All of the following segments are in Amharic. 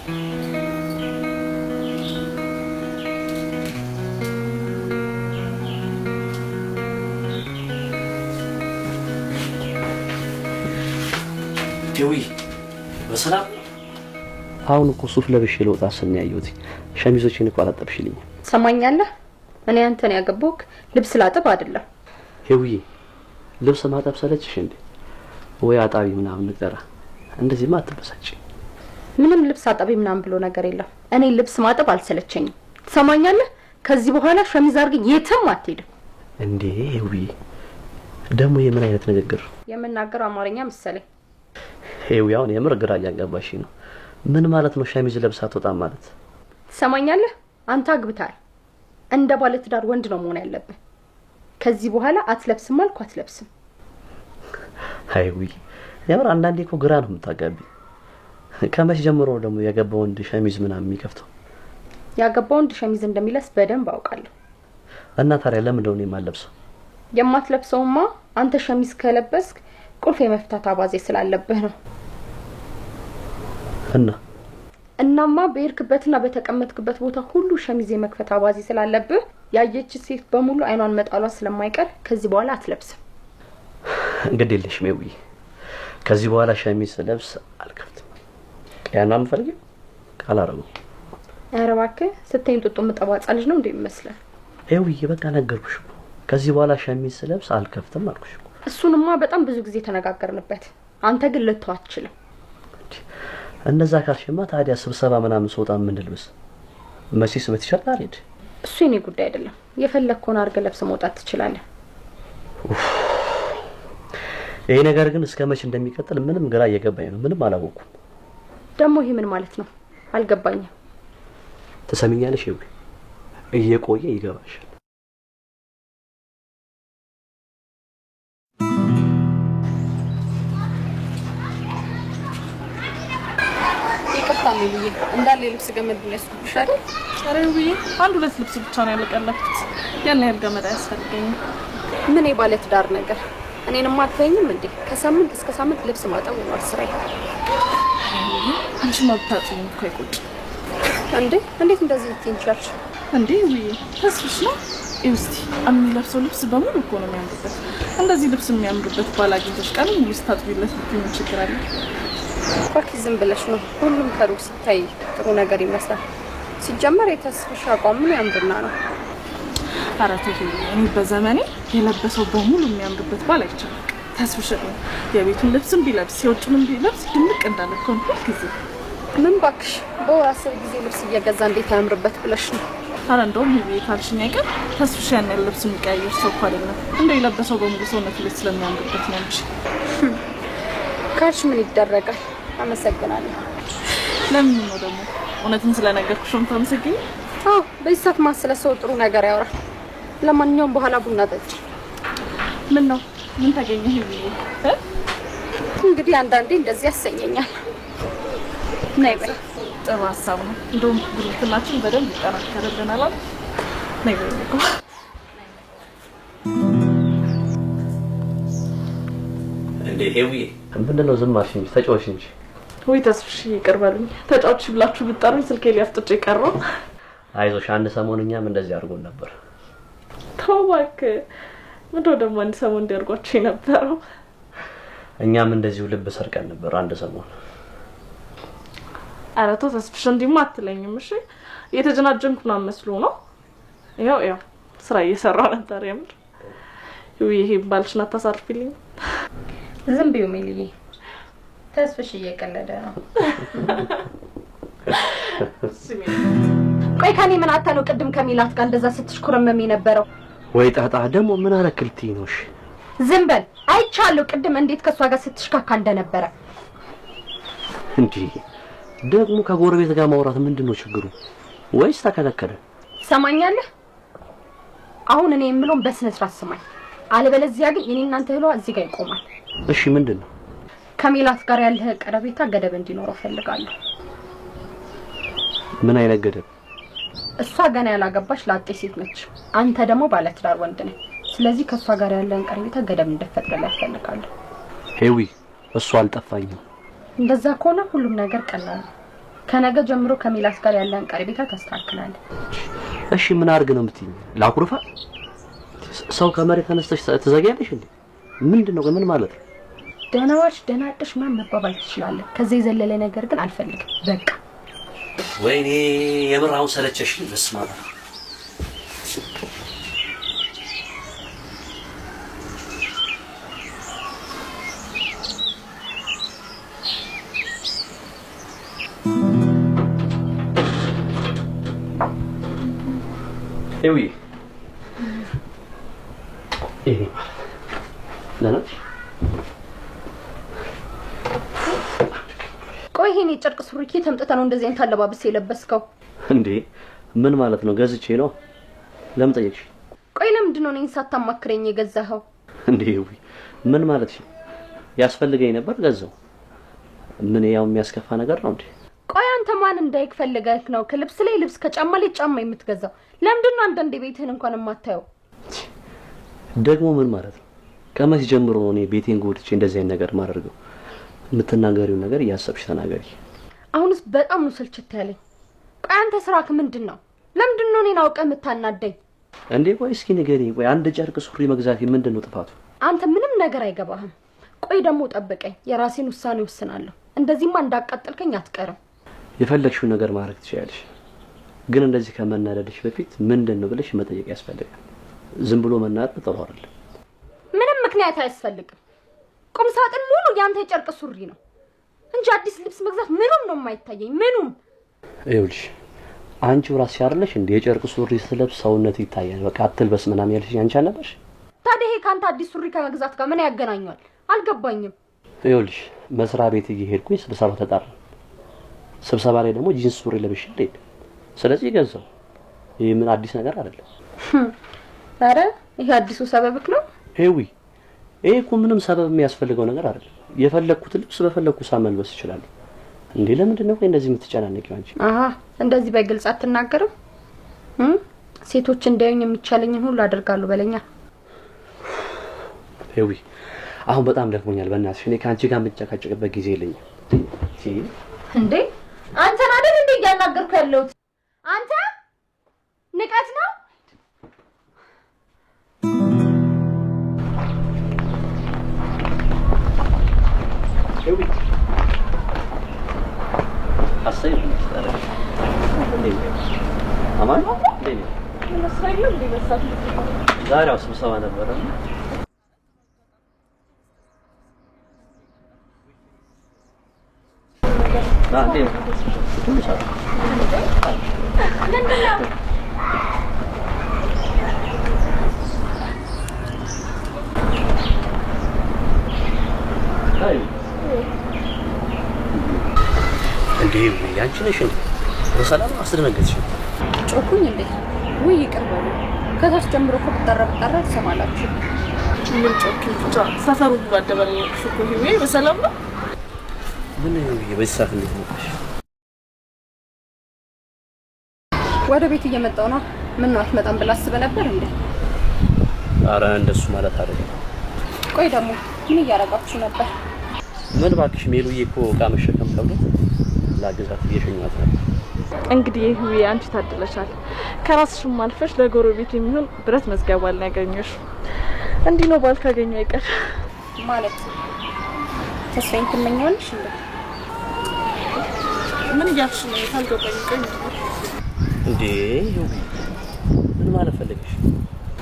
ጆይ በሰላም አሁን እኮ ሱፍ ለብሼ ልወጣ ስን ያዩት ሸሚዞችን እኮ አላጠብሽልኝ ሰማኛለህ እኔ አንተን ያገባውክ ልብስ ላጥብ አይደለም ሄውዬ ልብስ ማጠብ ሰለችሽ እንዴ ወይ አጣቢ ምናምን ንገራ እንደዚህ ማጥበሳጭ ምንም ልብስ አጣቢ ምናምን ብሎ ነገር የለም እኔ ልብስ ማጠብ አልሰለቸኝም ሰማኛለህ ከዚህ በኋላ ሸሚዝ አርገኝ የትም አትሄድም እንዴ ሄውዬ ደሞ የምን አይነት ንግግር የምናገረው አማርኛ መሰለኝ ሄውያውን የምር ግራ ያጋባሽ ነው ምን ማለት ነው ሸሚዝ ለብሳ ተወጣ ማለት ሰማኛለህ አንተ አግብታል እንደ ባለ ትዳር ወንድ ነው መሆን ያለበት ከዚህ በኋላ አትለብስም አልኩ አትለብስም ሃይዊ የምር አንዳንዴ እኮ ግራ ነው የምታጋቢ ከመች ጀምሮ ደግሞ ያገባው ወንድ ሸሚዝ ምናምን የሚከፍተው ያገባው ወንድ ሸሚዝ እንደሚለብስ በደንብ አውቃለሁ እና ታዲያ ለምን ነው የማለብሰው የማትለብሰውማ አንተ ሸሚዝ ከለበስክ ቁልፍ የመፍታት አባዜ ስላለብህ ነው እናማ በእርክበትና በተቀመጥክበት ቦታ ሁሉ ሸሚዝ የመክፈት አባዜ ስላለብህ ያየች ሴት በሙሉ አይኗን መጣሏ ስለማይቀር ከዚህ በኋላ አትለብስም እንግዲህ ሜዊ ከዚህ በኋላ ሸሚዝ ለብስ አልከፍትም ያናም ፈልጊ ካላረጉ አረባከ ስተኝ ጥጡ መጣባጻ ልጅ ነው እንደሚመስለው ሜዊ በቃ ነገርኩሽ ከዚህ በኋላ ሸሚዝ ለብስ አልከፍትም አልኩሽ እሱንማ በጣም ብዙ ጊዜ ተነጋገርንበት አንተ ግን ልተው አትችልም እንደዛ ካልሽማ ታዲያ ስብሰባ ምናምን ሶጣ ምን ልብስ መሲስ በትሸርት አሪድ እሱ የኔ ጉዳይ አይደለም የፈለግከውን አርገ ለብስ መውጣት ትችላለህ ይሄ ነገር ግን እስከመች እንደሚቀጥል ምንም ግራ እየገባኝ ነው ምንም አላወኩም ደሞ ይሄ ምን ማለት ነው አልገባኝም ተሰሚኛለሽ ይው እየቆየ ይገባሻል ታሚልዬ እንዳለ ልብስ ገመድ ነው ያስኩብሽ አይደል አሬውዬ አንድ ሁለት ልብስ ብቻ ነው ያለቀለኩት ያን ያህል ገመድ አያስፈልገኝም ምን የባለ ትዳር ነገር እኔንም አትፈኝም እንዴ ከሳምንት እስከ ሳምንት ልብስ ማጠብ ነው ስራዬ አንቺ ማብታጥኝ እኮ አይቆጭ እንዴት እንደዚህ ትንቻልሽ እንዴ ውይ ተስፍሽ ነው እስቲ አምለብሰው ልብስ በሙሉ እኮ ነው የሚያምርበት እንደዚህ ልብስ የሚያምርበት ባላግኝተሽ ቀን ሙሉ ስታጥቢለት ምን ችግር አለ ባክሽ ዝም ብለሽ ነው ሁሉም ከሩቅ ሲታይ ጥሩ ነገር ይመስላል ሲጀመር የተስፍሽ አቋም ምን ያምርና ነው አራተሽ እኔ በዘመኔ የለበሰው በሙሉ የሚያምርበት ባል አይቻልም ተስፍሽ ነው የቤቱን ልብስም ቢለብስ የውጭንም ቢለብስ ድምቅ እንዳለ ኮንፈርት ጊዜ ምን ባክሽ በወር 10 ጊዜ ልብስ እየገዛ እንዴት ያምርበት ብለሽ ነው አረ እንደውም ይሄ ካልሽኝ አይቀር ተስፍሽ ያን ልብስ የሚቀያየር ሰው አይደለም እንደው የለበሰው በሙሉ ሰውነት ላይ ስለሚያምርበት ነው እንጂ ካልሽ ምን ይደረጋል አመሰግናለሁ ለምን ነው ደግሞ እውነትን ስለነገርኩሽም ተመስገኝ በይሳት ማስለሰው ጥሩ ነገር ያወራ ለማንኛውም በኋላ ቡና ጠጪ ምን ነው ምን ታገኘ ይሄ እንግዲህ አንዳንዴ እንደዚህ ያሰኘኛል ነይ በይ ጥሩ ሀሳብ ነው እንደውም ጉልበታችን በደንብ ይጠናከርልናል አይደል ነይ በይ እኮ እንዴ ሄዊ ምንድነው ዝም አልሽኝ ተጫወሽ እንጂ ወይ ተስፍሽ ይቀርባልኝ ተጫውሽ ብላችሁ ብትጠሩኝ ስልኬ ሊያፍጥጭ ይቀርው አይዞሽ አንድ ሰሞንኛም እንደዚህ አድርጎን ነበር ተዋክ ምንድነው ደግሞ አንድ ሰሞን እንዲያርጓችሁ ነበር እኛም እንደዚሁ ልብ ሰርቀን ነበር አንድ ሰሞን አራቶ ተስፍሽ እንዲማ አትለኝም እሺ የተጀናጀንኩ ነው መስሎ ነው ያው ስራ እየሰራው ነበር የምር ይሄ ባልሽና ታሳርፊልኝ ዝም ብዩ ሜልዬ ተስፍሽ እየቀለደ ነው ቆይ ካኔ ምን አታለው ቅድም ከሚላት ጋር እንደዛ ስትሽኩረመም የነበረው ወይ ጣጣ ደግሞ ምን አረክልቲ ነውሽ ዝም በል አይቻለው ቅድም እንዴት ከሷ ጋር ስትሽካካ እንደነበረ እንዴ ደግሞ ከጎረቤት ጋር ማውራት ምንድነው ችግሩ ወይስ ተከለከለ ሰማኛለህ አሁን እኔ የምለው በስነ ስርዓት ሰማኝ አለበለዚያ ግን እኔ እናንተ ህሎ እዚህ ጋር ይቆማል እሺ ምንድነው ከሚላት ጋር ያለህ ቀረቤታ ገደብ እንዲኖረው ፈልጋለሁ ምን አይነት ገደብ እሷ ገና ያላገባች ላጤ ሴት ነች አንተ ደግሞ ባለ ትዳር ወንድ ነህ ስለዚህ ከሷ ጋር ያለህን ቀረቤታ ገደብ እንድትፈጥርላት ፈልጋለሁ ሄዊ እሱ አልጠፋኝም እንደዛ ከሆነ ሁሉም ነገር ቀላል ነው ከነገ ጀምሮ ከሜላት ጋር ያለን ቀረቤታ ታስተካክላለህ። እሺ ምን አድርግ ነው የምትይኝ? ላኩርፋ? ሰው ከመሬት ተነስተሽ ትዘጊያለሽ እንዴ? ምንድነው ምን ማለት ነው? ደህና ዋልሽ ደህና አደርሽ ምናምን መባባል ትችላለህ። ከዚህ የዘለለ ነገር ግን አልፈልግም። በቃ ወይኔ የምራው ሰለቸሽ በስማ ኤዊ ቆይ ይሄን የጨርቅ ሱሪ ከየት አምጥተህ ነው እንደዚህ አይነት አለባበስ የለበስከው? እንዴ ምን ማለት ነው? ገዝቼ ነው። ለምን ጠየቅሽ? ቆይ ለምንድን ነው እኔን ሳታማክረኝ የገዛኸው? እንዴ ምን ማለት ነው? ያስፈልገኝ ነበር ገዛው። ምን ያው የሚያስከፋ ነገር ነው እንዴ? ቆይ አንተ ማን እንዳይፈልገህ ነው ከልብስ ላይ ልብስ ከጫማ ላይ ጫማ የምትገዛው? ለምንድን ነው አንተ ቤትህን እንኳን የማታየው? ደግሞ ምን ማለት ነው? ከመቼ ጀምሮ ነው እኔ ቤቴን ጎድቼ እንደዚህ አይነት ነገር ማድረገው? የምትናገሪው ነገር እያሰብሽ ተናገሪ። አሁንስ በጣም ነው ስልችት ያለኝ። ቆይ አንተ ስራክ ምንድነው? ለምንድን ነው እኔን አውቀህ የምታናደኝ? እንዴ ቆይ እስኪ ንገሪኝ። ቆይ አንድ ጨርቅ ሱሪ መግዛት ምንድነው ጥፋቱ? አንተ ምንም ነገር አይገባህም። ቆይ ደግሞ ጠብቀኝ፣ የራሴን ውሳኔ ወስናለሁ። እንደዚህማ እንዳቃጠልከኝ አትቀርም። የፈለግሽው ነገር ማድረግ ትችያለሽ፣ ግን እንደዚህ ከመናደድሽ በፊት ምንድነው ብለሽ መጠየቅ ያስፈልጋል። ዝም ብሎ መናደድ ጥሩ አይደለም። ምንም ምክንያት አያስፈልግም። ቁም ሳጥን ሙሉ ያንተ የጨርቅ ሱሪ ነው እንጂ አዲስ ልብስ መግዛት ምንም ነው የማይታየኝ። ምንም ይኸውልሽ አንቺው ራስሽ አይደለሽ እንደ የጨርቅ ሱሪ ስለብስ ሰውነት ይታያል። በቃ አትልበስ ምናምን ያልሽኝ አንቺ አልነበርሽ? ታዲያ ይሄ ካንተ አዲስ ሱሪ ከመግዛት ጋር ምን ያገናኛል? አልገባኝም። ይኸውልሽ መስሪያ ቤት እየሄድኩኝ ስብሰባ ተጠራ። ስብሰባ ላይ ደግሞ ጂንስ ሱሪ ለብሼ ልሄድ። ስለዚህ ገዛው። ይሄ ምን አዲስ ነገር አይደለም። ኧረ ይሄ አዲሱ ሰበብክ ነው? ይሄ እኮ ምንም ሰበብ የሚያስፈልገው ነገር አይደለም። የፈለኩት ልብስ በፈለኩ ሳመልበስ ይችላል። እንዴ ለምንድን ነው እንደዚህ የምትጨናነቂው አንቺ? እንደዚህ በግልጽ አትናገርም? ሴቶች እንዳዩኝ የሚቻለኝን ሁሉ አደርጋለሁ በለኛ። ይሄ አሁን በጣም ደክሞኛል። በእናትሽ እኔ ካንቺ ጋር የምጨቃጨቅበት ጊዜ የለኝም። እንዴ አንተን አይደል እንዴ እያናገርኩ ያለሁት? አንተ ንቀት ነው? ይሄ አሰይ ነው አማን እንዴ መስራይል እንዴ በሳት ዛሬው ስብሰባ ነበረ። አንዴ ትንሽ እንዴ ያንቺ ነሽ እንዴ? በሰላም አስደነገጥሽ። ጮኩኝ እንዴ? ወይ ይቀርባሉ። ከታች ጀምሮ ከተጠራ ተሰማላችሁ። ምን ጮኩኝ? ብቻ ሰፈሩ ባደበለሽ እኮ ይሄ በሰላም ነው። ምን በሰዓት እንዴት መጣሽ? ወደ ቤት እየመጣው ነው። ምን ነው አትመጣም ብላ አስበህ ነበር እንዴ? ኧረ እንደሱ ማለት አይደለም። ቆይ ደግሞ ምን እያደረጋችሁ ነበር? ምን ባክሽ ሜሉዬ እኮ ዕቃ መሸከም ከብዶ ላግዛት እየሸኛት ነበር። እንግዲህ ይሄ አንቺ ታድለሻል። ከራስሽም አልፈሽ ለጎረቤት የሚሆን ብረት መዝገባል ያገኘሽ። እንዲህ ነው ባል ካገኘው አይቀር ማለት ተስፋዬን ትመኛለሽ እንዴ? ምን እያልሽ ነው? ታልገባኝ ቀኝ እንዴ ምን ማለት ፈልገሽ?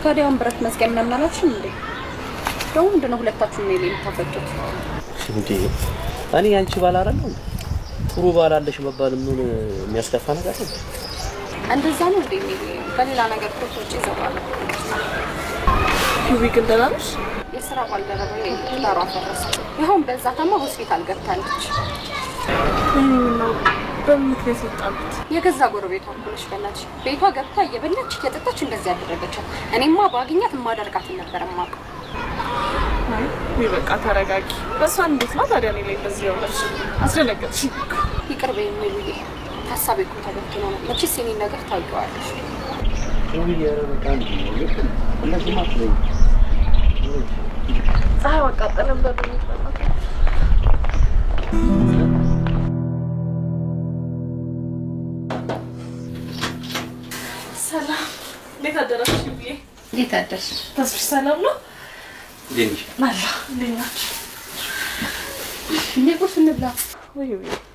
ታዲያውን ብረት መዝገብ ምናምን አላልሽም እንዴ? ደግሞ ምንድነው ሁለታችሁም ነው የምታፈጡት? እንዴ እኔ አንቺ ባል አይደለም ጥሩ ባል አለሽ መባል ምን የሚያስከፋ ነገር ነው? እንደዛ ነው እንዴ? በሌላ ነገር ኮርቶች ይዘዋል። ይሁን ግን ደህና ነሽ? የስራ ባልደረባዬ ትዳሯ ፈረሰ። ይሁን በዛ ታማ ሆስፒታል ገብታለች። በምን ምክንያት ወጣለች? የገዛ ጎረቤቷ ነች። በእናትሽ ቤቷ ገብታ እየበላች እየጠጣች እንደዚህ ያደረገቻት። እኔማ ባግኛት ማደርጋት ነበር ማቀ። ወይ በቃ ተረጋጊ። በሷን እንዴት ነው ታዲያ እኔ ላይ እንደዚህ ያወራሽ? አስደነገጥሽ። ይቅር በይኝ ሜሉዬ። ሀሳቤ እኮ ተበትኖ ነው። መቼስ የኔን ነገር ታውቂዋለሽ። ወይ ያረጋጋን እንደዚህ ማትለኝ ፀሐይ ወቃጠለም በደንብ ሰላም እንዴት አደረሽ ብዬ እንዴት አደርሽ ተስፍሽ ሰላም ነው ዴንጂ አላ እንዴት እንዴ ቁርስ እንብላ ወይ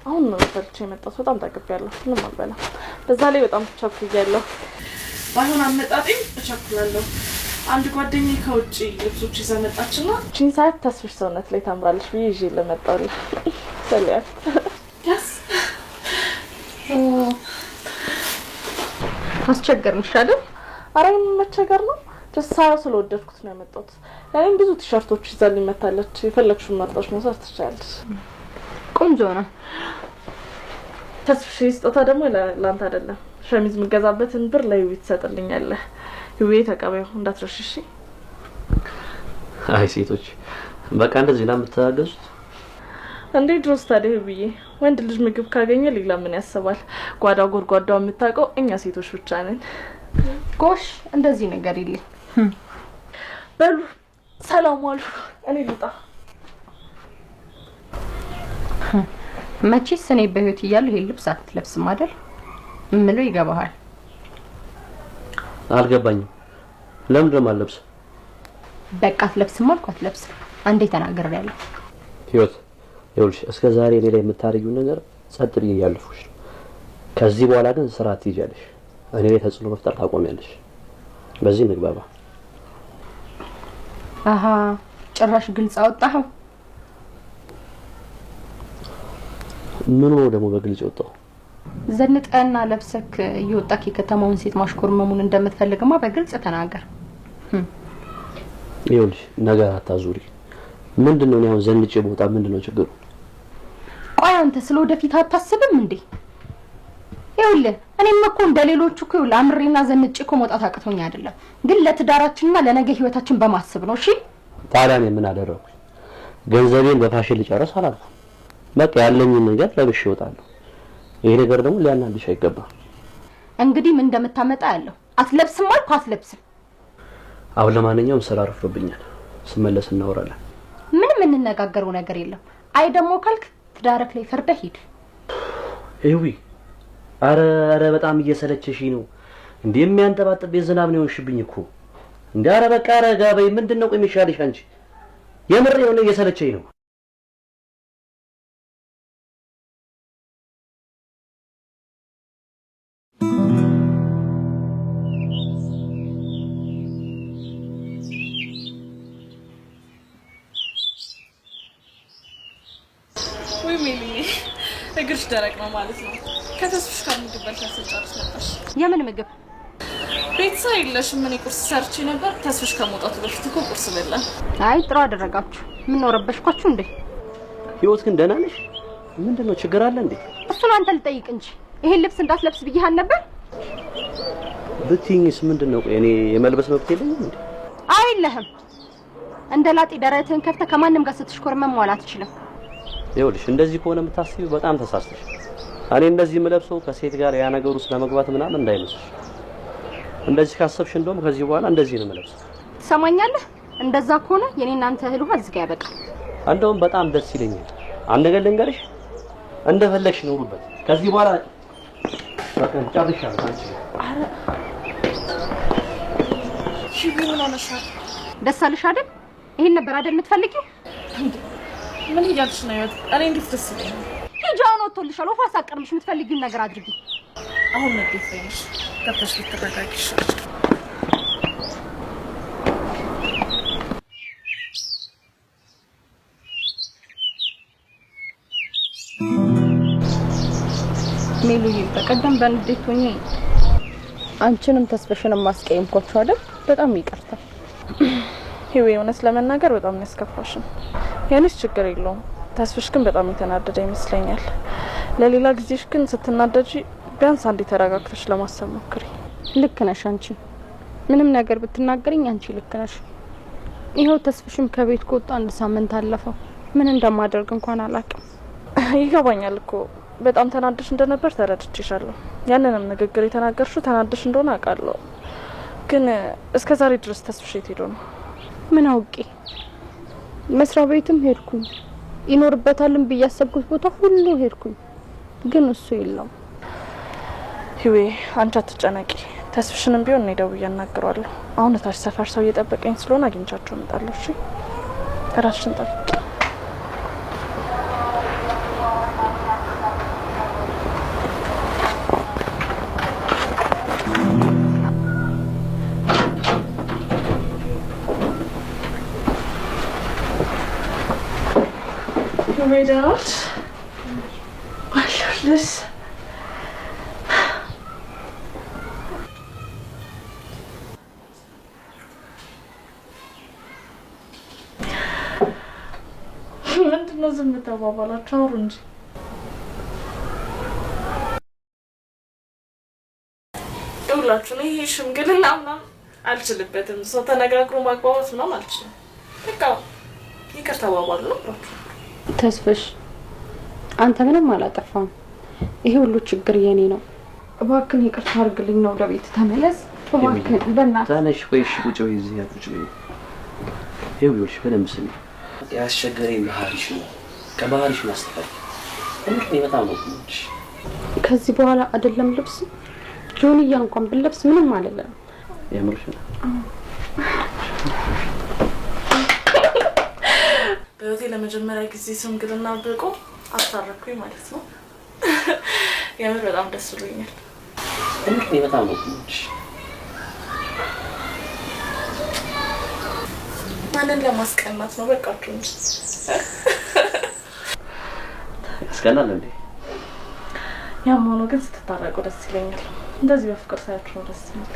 አሁን ነው ፈልቼ የመጣሁት በጣም ጠግቤያለሁ ምንም አልበላም በዛ ላይ በጣም ተቸኩያለሁ ባይሆን አመጣጤ ተቸኩላለሁ አንድ ጓደኛዬ ከውጪ ልብሶች ይዛ መጣችና ቺን ሳይት ተስፍሽ ሰውነት ላይ ታምራለሽ ብዬ ይዤ ለመጣሁልሽ ሰላም ያስ አስቸገርንሽ አይደል አራም መቸገር ነው ተሳራው ስለወደድኩት ነው የመጣሁት እኔም ብዙ ቲሸርቶች ይዛልኝ መጣለች የፈለግሽውን መርጠሽ መውሰድ ትችያለሽ ቆንጆ ነው ተስፍሽ ስጦታ ደግሞ ላንተ አይደለም ሸሚዝ ምገዛበትን ብር ለይው ትሰጥልኛለህ ይውይ ተቀበዩ እንዳትረሽሽ አይ ሴቶች በቃ እንደዚህ ነው የምታገዙት እንዴ ድሮስ ታዲያ ይውይ ወንድ ልጅ ምግብ ካገኘ ሌላ ምን ያስባል ጓዳ ጎርጓዳው የምታውቀው እኛ ሴቶች ብቻ ነን ጎሽ እንደዚህ ነገር ይልኝ በሉ ሰላም ዋሉ እኔ ልጣ መቼስ እኔ በህይወት እያለሁ ይሄ ልብስ አትለብስም አይደል ምለው ይገባሃል አልገባኝም ለምን ደም አለብስ በቃ አትለብስም አልኩ አትለብስም አንዴ ተናግሬያለሁ ህይወት ይኸውልሽ እስከ ዛሬ ሌላ የምታረጊው ነገር ጸጥ ብዬ ያለፍኩሽ ከዚህ በኋላ ግን ስራ ትይዣለሽ እኔ ላይ ተጽዕኖ መፍጠር ታቆሚያለሽ በዚህ ንግባባ አሃ ጭራሽ ግልጽ አወጣኸው ምን ነው ደግሞ በግልጽ ወጣው ዘንጠና ለብሰክ እየወጣክ የከተማውን ሴት ማሽኮርመሙን እንደምትፈልግማ በግልጽ ተናገር ይኸውልሽ ነገር አታዙሪ ምንድነው ነው ዘንጬ ቦታ ምንድነው ችግሩ ቆይ አንተ ስለወደፊት አታስብም እንዴ ይኸውልህ እኔም እኮ እንደሌሎቹ እኮ ለአምሬና ዘንጬ እኮ መውጣት አቅቶኝ አይደለም ግን ለትዳራችንና ለነገ ህይወታችን በማሰብ ነው እሺ ታዲያ እኔ ምን አደረኩኝ ገንዘቤን በፋሽን ልጨርስ አላልኩም በቃ ያለኝን ነገር ለብሼ እወጣለሁ ይሄ ነገር ደግሞ ሊያናድሽ አይገባም እንግዲህ ምን እንደምታመጣ ያለው አትለብስም አልኩ አትለብስም አሁን ለማንኛውም ስራ አርፎብኛል ስመለስ እናወራለን ምንም እንነጋገረው ነገር የለም አይ ደግሞ ካልክ ትዳርክ ላይ ፈርደህ ሂድ ይውይ አረ በጣም እየሰለቸሽ ነው እንዴ የሚያንጠባጥብ የዝናብ ነው ይሆንሽብኝ እኮ እንዴ አረ በቃ ረጋበይ ምንድነው ቆይ የሚሻልሽ አንቺ የምር የሆነ እየሰለቸኝ ነው ወይ ሚሊ እግርሽ ደረቅ ነው ማለት ነው ከተስፍሽ ጋር ምግብ በልተሽ ጨርሰሽ መጣሽ የምን ምግብ ቤተሰብ የለሽም ምን ቁርስ ሰርቼ ነበር ተስፍሽ ከመውጣቱ በፊት እኮ ቁርስ በላን አይ ጥሩ አደረጋችሁ ምን ነው ረበሽኳችሁ እንዴ ህይወት ግን ደህና ነሽ ምንድነው ችግር አለ እንዴ እሱን አንተ ልጠይቅ እንጂ ይሄን ልብስ እንዳትለብስ ብዬሽ ነበር ብትይኝስ ምንድነው ቆይ እኔ የመልበስ መብት የለኝም እንዴ አይለህም እንደ ላጤ ደረትህን ከፍተህ ከማንም ጋር ስትሽኮርመም መዋል አትችልም ይኸውልሽ እንደዚህ ከሆነ የምታስቢው በጣም ተሳስተሽ እኔ እንደዚህ የምለብሰው ከሴት ጋር ያ ነገር ውስጥ ለመግባት ምናምን እንዳይመስልሽ እንደዚህ ካሰብሽ እንደውም ከዚህ በኋላ እንደዚህ ነው የምለብሰው ትሰማኛለህ እንደዛ ከሆነ የኔና አንተ እህል ውሃ እዚህ ጋር ያበቃል እንደውም በጣም ደስ ይለኛል አንድ ነገር ልንገርሽ እንደፈለግሽ ኑሩበት ከዚህ በኋላ በቃ ጨርሻለሁ አንቺ አረ ሽቢ ምን ሆነሻል ደስ አለሽ አይደል ይሄን ነበር አይደል የምትፈልጊው ምን እያልሽ ነው እኔ እንዴት ደስ ይለኛል ሂጃውን ወጥቶልሻል ወፋ ሳቀርምሽ የምትፈልጊውን ነገር አድርጊ አሁን ነው ደስ ከፈሽ ልትረጋጊሽ ሜሉዬ በቀደም በንዴት ሆኜ አንቺንም ተስፈሽንም ማስቀየምኳችሁ አይደል በጣም ይቅርታ ህይወት እውነት ለመናገር በጣም ያስከፋሽ ያንስ ችግር የለውም ተስፍሽ ግን በጣም የተናደደ ይመስለኛል ለሌላ ጊዜሽ ግን ስትናደጂ ቢያንስ አንዴ ተረጋግተሽ ለማሰብ ሞክሪ ልክ ነሽ አንቺ ምንም ነገር ብትናገሪኝ አንቺ ልክ ነሽ ይሄው ተስፍሽም ከቤት ከወጣ አንድ ሳምንት አለፈው ምን እንደማደርግ እንኳን አላውቅም ይገባኛል እኮ በጣም ተናደሽ እንደነበር ተረድቼሻለሁ ያንንም ንግግር የተናገርሽው ተናደሽ እንደሆነ አውቃለሁ ግን እስከ ዛሬ ድረስ ተስፍሽ የት ሄዶ ነው ምን አውቄ መስሪያ ቤትም ሄድኩኝ ይኖርበታልም በያሰብኩት ቦታ ሁሉ ሄድኩኝ ግን እሱ የለም ህይወት አንቺ አትጨነቂ ተስፍሽንም ቢሆን እኔ ደውዬ አናግረዋለሁ። አሁን ታች ሰፈር ሰው እየጠበቀኝ ስለሆነ አግኝቻቸው እመጣለሁ። እሺ እራስሽን ጠብቂ። ሜዳዎች አለሁልሽ። ምንድን ነው ዝም ተባባላችሁ? አውሩ እንጂ። ይኸውላችሁ እኔ ይሄ ሽምግልና ምናምን አልችልበትም። ሰው ተነጋግሮ ማግባባት ምናምን አልችልም። በቃ ይቅር ተባባሉ ነው። ተስፍሽ አንተ ምንም አላጠፋም። ይሄ ሁሉ ችግር የኔ ነው። እባክህን ይቅርታ አድርግልኝ ነው። ወደ ቤት ተመለስ እባክህን። በእናትህ ታነሽ ወይ እሺ፣ ቁጭ በይ እዚህ ቁጭ በይ። ይኸውልሽ በደንብ ስሚ። ያስቸገረኝ ባህሪሽ ነው። ከባህሪሽ ማስተካከል እኔ በጣም ነው ትንሽ። ከዚህ በኋላ አይደለም ልብስ ጆንያ እንኳን ብለብስ ምንም አይደለም። የምርሽ ነው። በህይወቴ ለመጀመሪያ ጊዜ ሽምግልና ብቆ አስታረኩኝ ማለት ነው። የምር በጣም ደስ ብሎኛል። እኔ በጣም ነው ትንሽ። ማንን ለማስቀናት ነው? በቃችሁ እንጂ ያስቀናል እንዴ? ያም ሆኖ ግን ስትታረቁ ደስ ይለኛል። እንደዚህ በፍቅር ሳያችሁ ደስ ይላል።